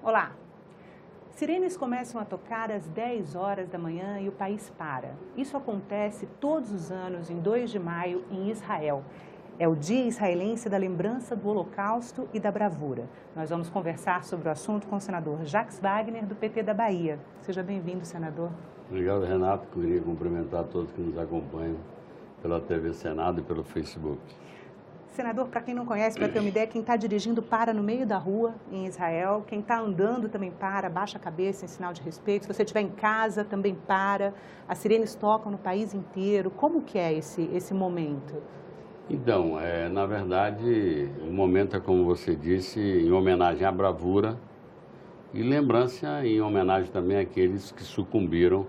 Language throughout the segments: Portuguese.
Olá! Sirenes começam a tocar às 10 horas da manhã e o país para. Isso acontece todos os anos em 2 de maio em Israel. É o Dia Israelense da Lembrança do Holocausto e da Bravura. Nós vamos conversar sobre o assunto com o senador Jacques Wagner, do PT da Bahia. Seja bem-vindo, senador. Obrigado, Renato. Queria cumprimentar todos que nos acompanham pela TV Senado e pelo Facebook. Senador, para quem não conhece, para ter uma ideia, quem está dirigindo para no meio da rua em Israel, quem está andando também para, baixa a cabeça em sinal de respeito. Se você estiver em casa, também para. As sirenes tocam no país inteiro. Como que é esse momento? Então, na verdade, o momento é, como você disse, em homenagem à bravura e lembrança em homenagem também àqueles que sucumbiram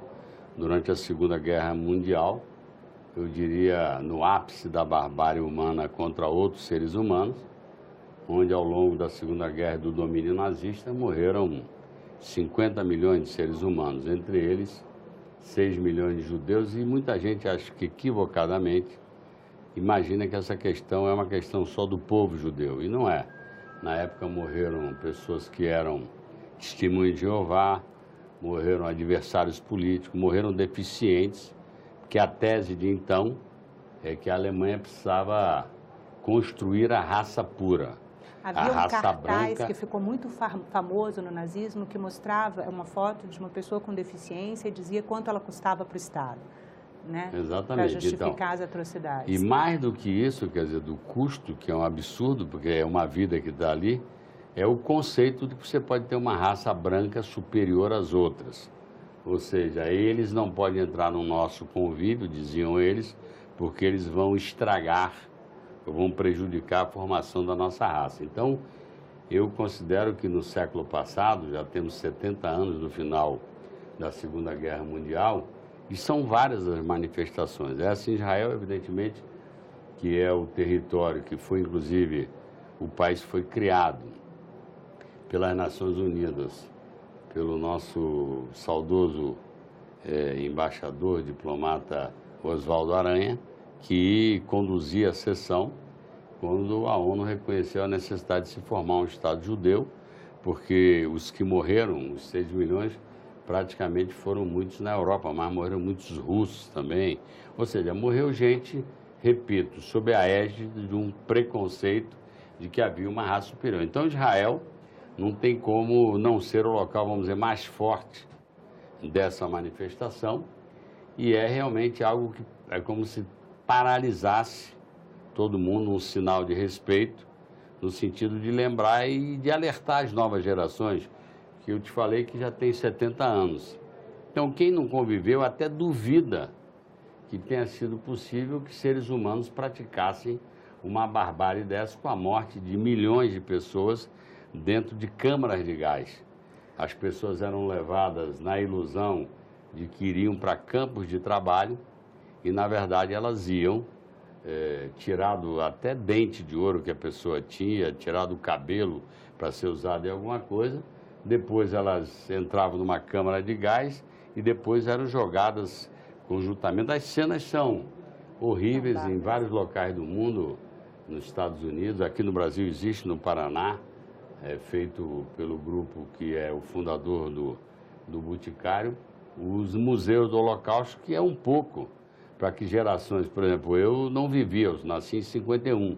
durante a Segunda Guerra Mundial, eu diria no ápice da barbárie humana contra outros seres humanos, onde ao longo da Segunda Guerra e do domínio nazista morreram 50 milhões de seres humanos, entre eles 6 milhões de judeus, e muita gente acha que equivocadamente imagina que essa questão é uma questão só do povo judeu, e não é. Na época morreram pessoas que eram testemunhas de Jeová, morreram adversários políticos, morreram deficientes, que a tese de então é que a Alemanha precisava construir a raça pura. Havia um cartaz que ficou muito famoso no nazismo, que mostrava uma foto de uma pessoa com deficiência e dizia quanto ela custava para o Estado, né? Exatamente. Para justificar as atrocidades. E mais do que isso, quer dizer, do custo, que é um absurdo, porque é uma vida que está ali, é o conceito de que você pode ter uma raça branca superior às outras. Ou seja, eles não podem entrar no nosso convívio, diziam eles, porque eles vão estragar, vão prejudicar a formação da nossa raça. Então, eu considero que no século passado, já temos 70 anos do final da Segunda Guerra Mundial, e são várias as manifestações. Essa em Israel, evidentemente, que é o território que foi, inclusive, o país foi criado pelas Nações Unidas, pelo nosso saudoso embaixador, diplomata Oswaldo Aranha, que conduzia a sessão quando a ONU reconheceu a necessidade de se formar um Estado judeu, porque os que morreram, os 6 milhões, praticamente foram muitos na Europa, mas morreram muitos russos também. Ou seja, morreu gente, repito, sob a égide de um preconceito de que havia uma raça superior. Então, Israel não tem como não ser o local, vamos dizer, mais forte dessa manifestação, e é realmente algo que é como se paralisasse todo mundo, um sinal de respeito, no sentido de lembrar e de alertar as novas gerações, que eu te falei que já tem 70 anos. Então, quem não conviveu até duvida que tenha sido possível que seres humanos praticassem uma barbárie dessa com a morte de milhões de pessoas dentro de câmaras de gás. As pessoas eram levadas na ilusão de que iriam para campos de trabalho e, na verdade, elas iam, tirado até dente de ouro que a pessoa tinha, tirado o cabelo para ser usado em alguma coisa, depois elas entravam numa câmara de gás e depois eram jogadas conjuntamente. As cenas são horríveis em vários locais do mundo, nos Estados Unidos, aqui no Brasil existe, no Paraná, feito pelo grupo que é o fundador do Boticário, os museus do Holocausto, que é um pouco para que gerações, por exemplo, eu não vivi, eu nasci em 51,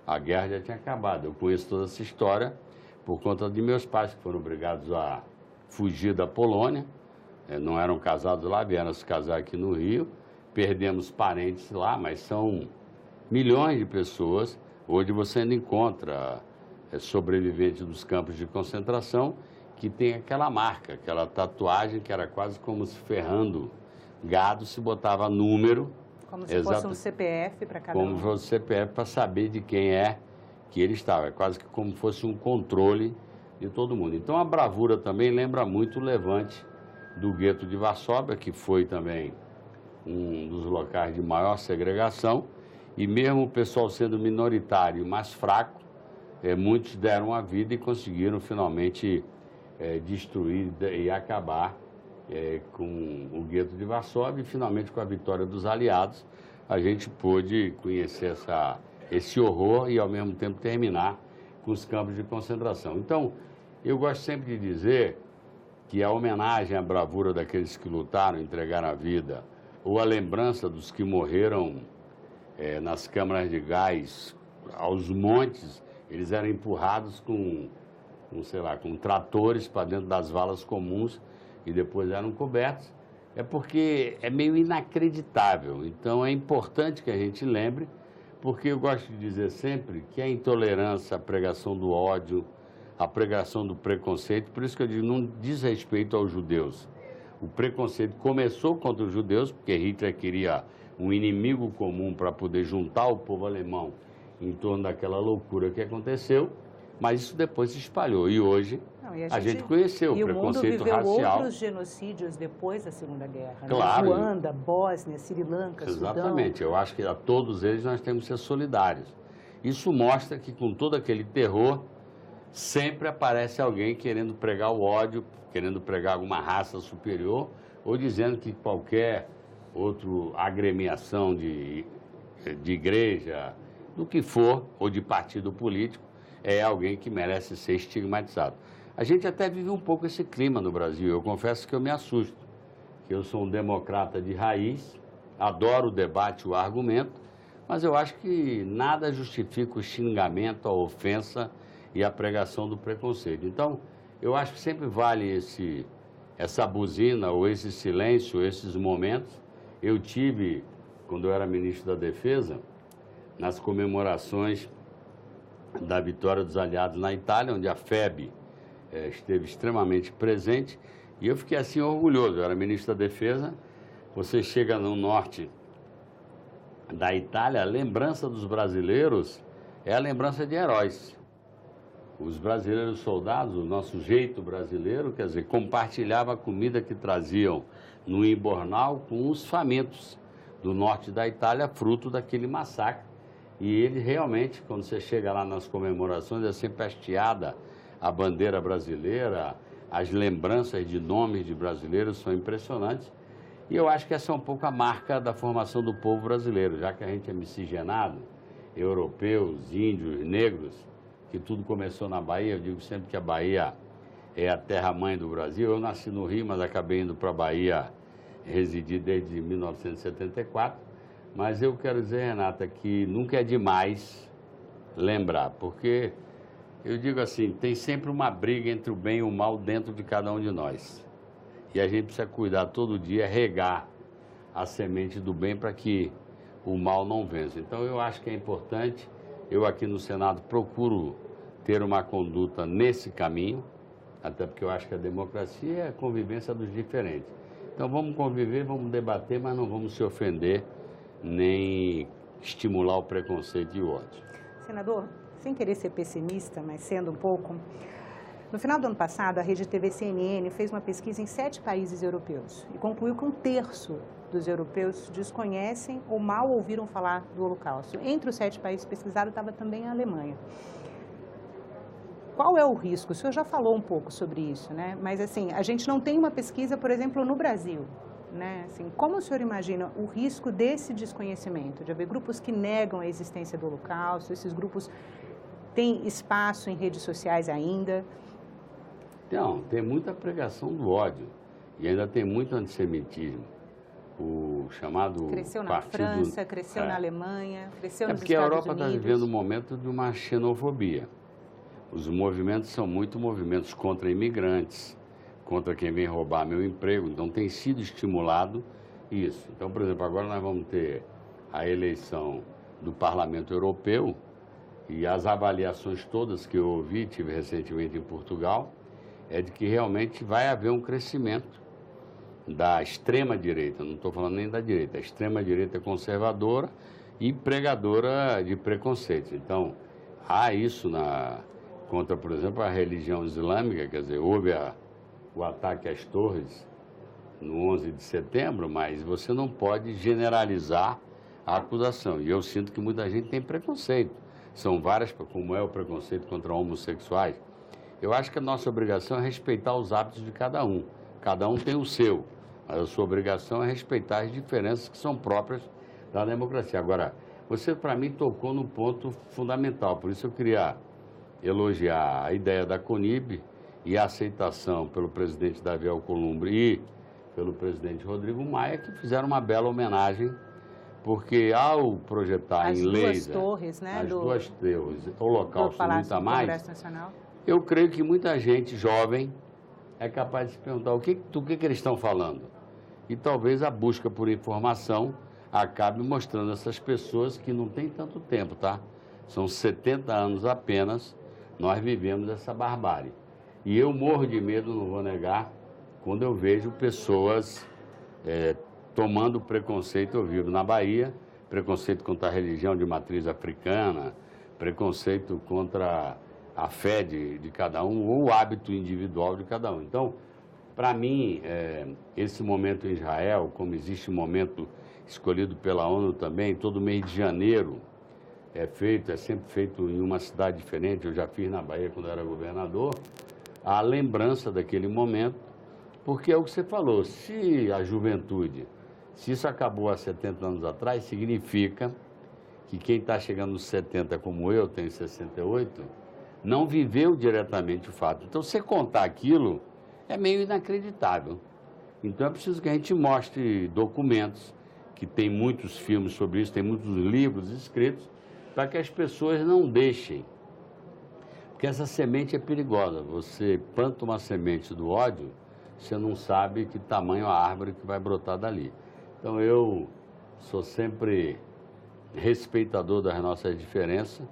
a guerra já tinha acabado, eu conheço toda essa história por conta de meus pais, que foram obrigados a fugir da Polônia, não eram casados lá, vieram se casar aqui no Rio, perdemos parentes lá, mas são milhões de pessoas. Hoje você ainda encontra sobreviventes dos campos de concentração que tem aquela marca, aquela tatuagem que era quase como se ferrando gado, se botava número. Como se fosse um CPF para cada um. Como se fosse um CPF para saber de quem é que ele estava. É quase que como se fosse um controle de todo mundo. Então a bravura também lembra muito o levante do gueto de Varsóvia, que foi também um dos locais de maior segregação, e mesmo o pessoal sendo minoritário, mais fraco, muitos deram a vida e conseguiram finalmente destruir e acabar com o gueto de Varsóvia, e finalmente com a vitória dos aliados, a gente pôde conhecer esse horror e ao mesmo tempo terminar com os campos de concentração. Então, Eu gosto sempre de dizer que a homenagem à bravura daqueles que lutaram, entregaram a vida, ou a lembrança dos que morreram nas câmaras de gás, aos montes, eles eram empurrados sei lá, com tratores para dentro das valas comuns e depois eram cobertos, é porque é meio inacreditável. Então é importante que a gente lembre, porque eu gosto de dizer sempre que a intolerância, a pregação do ódio, a pregação do preconceito, por isso que eu digo, não diz respeito aos judeus. O preconceito começou contra os judeus, porque Hitler queria um inimigo comum para poder juntar o povo alemão em torno daquela loucura que aconteceu, mas isso depois se espalhou. E hoje a gente conheceu o preconceito racial. E o mundo viveu outros genocídios depois da Segunda Guerra. Claro. Né? Ruanda, Bósnia, Sri Lanka, Exatamente. Sudão. Eu acho que a todos eles nós temos que ser solidários. Isso mostra que com todo aquele terror, sempre aparece alguém querendo pregar o ódio, querendo pregar alguma raça superior, ou dizendo que qualquer outra agremiação de igreja, do que for, ou de partido político, é alguém que merece ser estigmatizado. A gente até vive um pouco esse clima no Brasil. Eu confesso que eu me assusto, que eu sou um democrata de raiz, adoro o debate, o argumento, mas eu acho que nada justifica o xingamento, a ofensa e a pregação do preconceito. Então, eu acho que sempre vale essa buzina, ou esse silêncio, esses momentos. Eu tive, quando eu era ministro da Defesa, nas comemorações da vitória dos aliados na Itália, onde a FEB esteve extremamente presente, e eu fiquei assim orgulhoso. Eu era ministro da Defesa, você chega no norte da Itália, a lembrança dos brasileiros é a lembrança de heróis. Os brasileiros soldados, o nosso jeito brasileiro, quer dizer, compartilhava a comida que traziam no Imbornal com os famintos do norte da Itália, fruto daquele massacre. E ele realmente, quando você chega lá nas comemorações, é sempre hasteada a bandeira brasileira, as lembranças de nomes de brasileiros são impressionantes. E eu acho que essa é um pouco a marca da formação do povo brasileiro, já que a gente é miscigenado, europeus, índios, negros, que tudo começou na Bahia. Eu digo sempre que a Bahia é a terra-mãe do Brasil. Eu nasci no Rio, mas acabei indo para a Bahia, residi desde 1974. Mas eu quero dizer, Renata, que nunca é demais lembrar, porque eu digo assim, tem sempre uma briga entre o bem e o mal dentro de cada um de nós. E a gente precisa cuidar todo dia, regar a semente do bem para que o mal não vença. Então eu acho que é importante, eu aqui no Senado procuro ter uma conduta nesse caminho, até porque eu acho que a democracia é a convivência dos diferentes. Então vamos conviver, vamos debater, mas não vamos se ofender, nem estimular o preconceito e o ódio. Senador, sem querer ser pessimista, mas sendo um pouco, no final do ano passado, a rede TV CNN fez uma pesquisa em 7 países europeus e concluiu que 1/3 dos europeus desconhecem ou mal ouviram falar do Holocausto. Entre os 7 países pesquisados estava também a Alemanha. Qual é o risco? O senhor já falou um pouco sobre isso, né? Mas assim, a gente não tem uma pesquisa, por exemplo, no Brasil. Né? Assim, como o senhor imagina o risco desse desconhecimento, de haver grupos que negam a existência do Holocausto, esses grupos têm espaço em redes sociais ainda? Não, tem muita pregação do ódio e ainda tem muito antissemitismo. O chamado cresceu na França, cresceu na Alemanha, cresceu nos Estados Unidos. Porque a Europa está vivendo um momento de uma xenofobia. Os movimentos são muito movimentos contra imigrantes, contra quem vem roubar meu emprego, então tem sido estimulado isso. Então, por exemplo, agora nós vamos ter a eleição do Parlamento Europeu e as avaliações todas que eu ouvi, tive recentemente em Portugal, é de que realmente vai haver um crescimento da extrema-direita, não estou falando nem da direita, a extrema-direita conservadora e pregadora de preconceitos. Então, há isso contra, por exemplo, a religião islâmica, quer dizer, houve o ataque às torres no 11 de setembro, mas você não pode generalizar a acusação. E eu sinto que muita gente tem preconceito. São várias, como é o preconceito contra homossexuais. Eu acho que a nossa obrigação é respeitar os hábitos de cada um. Cada um tem o seu, mas a sua obrigação é respeitar as diferenças que são próprias da democracia. Agora, você, para mim, tocou no ponto fundamental, por isso eu queria elogiar a ideia da CONIB e a aceitação pelo presidente Davi Alcolumbre e pelo presidente Rodrigo Maia, que fizeram uma bela homenagem, porque ao projetar em leis as duas torres, né, as duas torres, Holocausto e muito mais, Nacional. Eu creio que muita gente jovem é capaz de se perguntar do que eles estão falando. E talvez a busca por informação acabe mostrando essas pessoas que não têm tanto tempo, tá? São 70 anos apenas, nós vivemos essa barbárie. E eu morro de medo, não vou negar, quando eu vejo pessoas tomando preconceito. Eu vivo na Bahia, preconceito contra a religião de matriz africana, preconceito contra a fé de cada um ou o hábito individual de cada um. Então, para mim, esse momento em Israel, como existe um momento escolhido pela ONU também, todo mês de janeiro é sempre feito em uma cidade diferente. Eu já fiz na Bahia quando era governador, a lembrança daquele momento, porque é o que você falou, se a juventude, se isso acabou há 70 anos atrás, significa que quem está chegando nos 70 como eu, tenho 68, não viveu diretamente o fato. Então, você contar aquilo é meio inacreditável. Então, é preciso que a gente mostre documentos, que tem muitos filmes sobre isso, tem muitos livros escritos, para que as pessoas não deixem. Porque essa semente é perigosa. Você planta uma semente do ódio, você não sabe que tamanho a árvore que vai brotar dali. Então, eu sou sempre respeitador das nossas diferenças,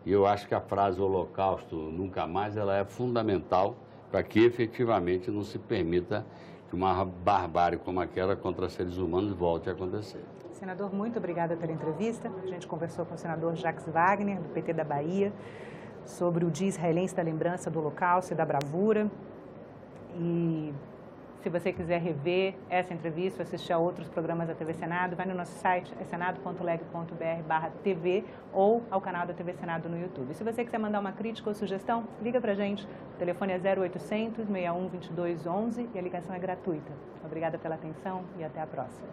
e eu acho que a frase Holocausto nunca mais, ela é fundamental para que efetivamente não se permita que uma barbárie como aquela contra seres humanos volte a acontecer. Senador, muito obrigada pela entrevista. A gente conversou com o senador Jacques Wagner, do PT da Bahia, sobre o Dia Israelense da Lembrança do Holocausto e da Bravura. E se você quiser rever essa entrevista, assistir a outros programas da TV Senado, vai no nosso site, senado.leg.br/tv, ou ao canal da TV Senado no YouTube. Se você quiser mandar uma crítica ou sugestão, liga pra gente. O telefone é 0800 61 22 11 e a ligação é gratuita. Obrigada pela atenção e até a próxima.